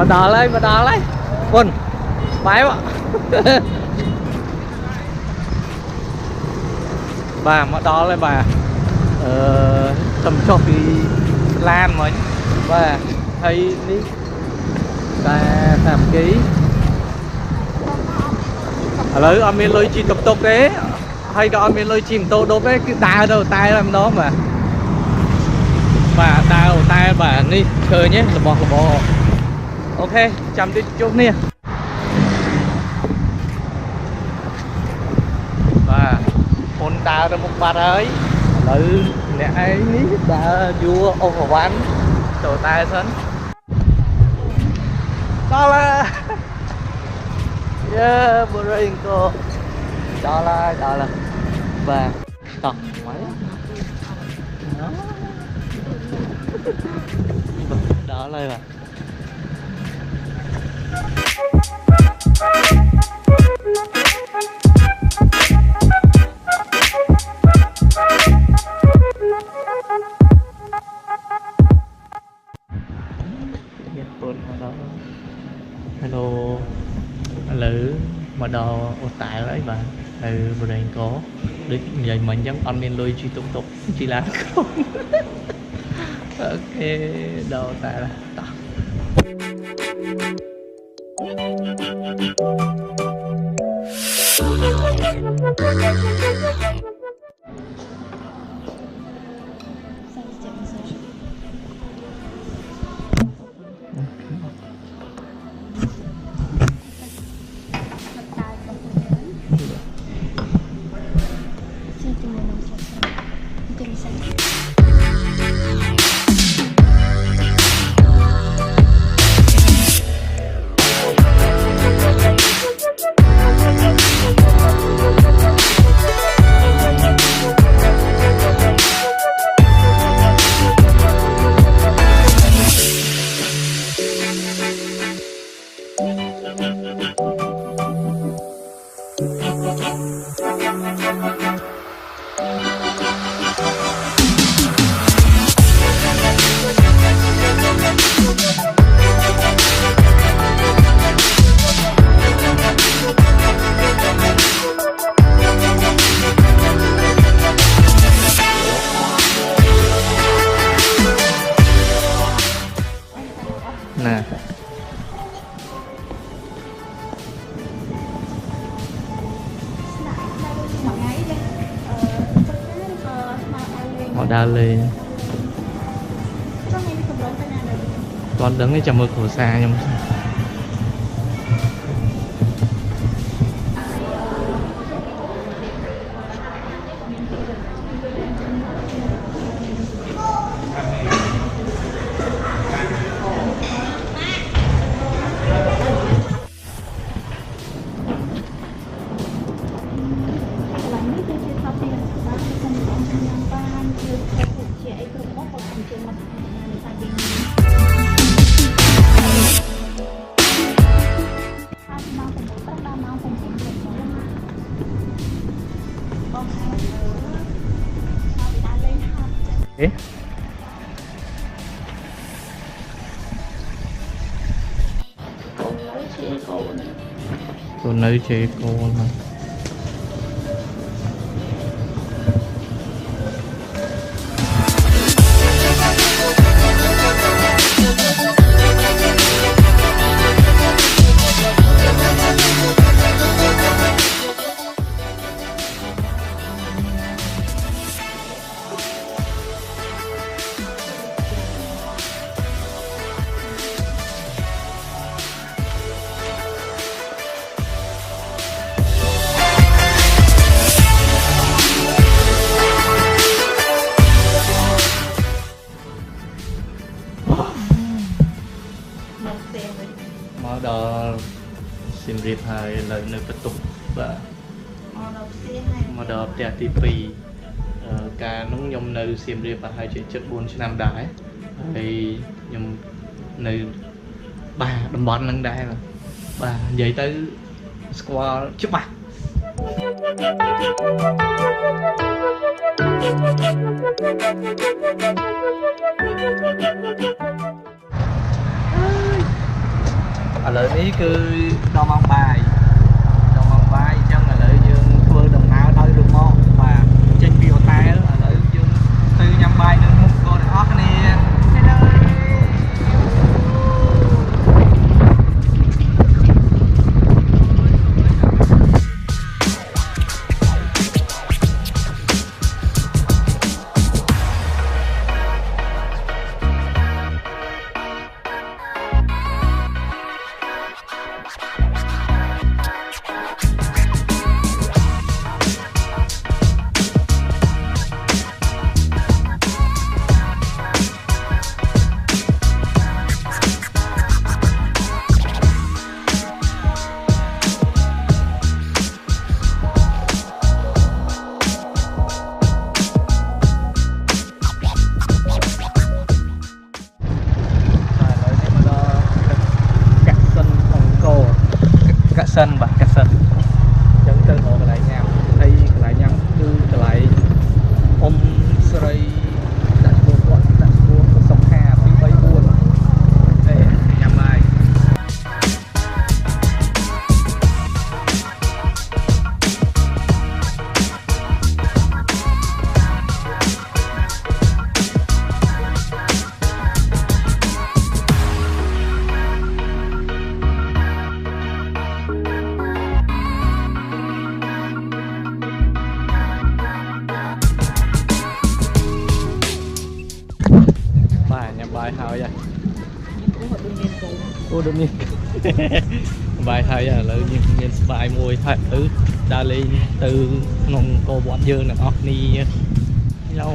mà đò lấy quân bái ạ. Bà mà đò lên bà tầm cho cái lan mà và thấy đi ta làm ký lấy ở miền lôi chi tục tục đấy hay có ở miền lôi chìm tô đốt đấy cái đá đâu tay làm đó mà bà đá đầu tay bà đi chơi nhé là bỏ ok chăm đi chút nè và con đá ra một bát ấy lấy nè ấy đã vua Angkor Wat đầu tay sẵn đó là yeah bữa rồi cô đó là và tỏ máy đó đây mà hello lử mà đồ ô tại lấy bạn bữa nay có đến vậy mình giống anh nên lui truy tục chỉ làm không ok đồ tại là tao nè họ đa lên con đứng ở trong mực của xa nhưng con nữ chị con mà Siem Reap hai lời nơi bắt tục và mà đợt đẹp thì pì cả nông nhom nơi Siem Reap và hai chuyện chất buôn năm đái thì nhom nơi bà đầm bón nâng đái mà bà vậy tới square trước mặt lợi ní cứ đo mong bài trong là lợi dương thưa đồng nào đôi được mong và trên biểu tay là lợi dương từ nhằm bài nên một cô để óc này sân và cắt sân chân chân hộ lại nhau đây lại nhau cứ lại ôm sợi đặt buôn sông Hà đi bay buôn đây nhằm ai bài thao vậy ô đương nhiên bài thao vậy là nhiên bài mùi thật từ đa lên từ ngọn cô bọn dương là óc ni nhau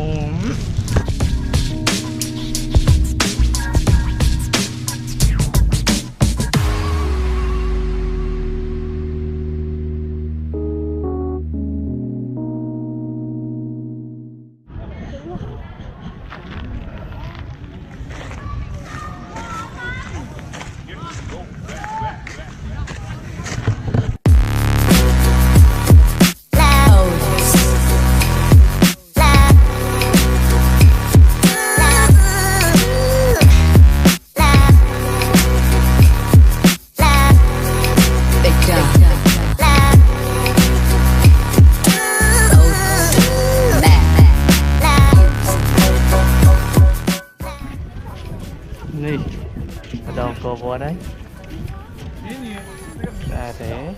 đi ở đâu cô vô đấy ra thế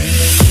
Thank you.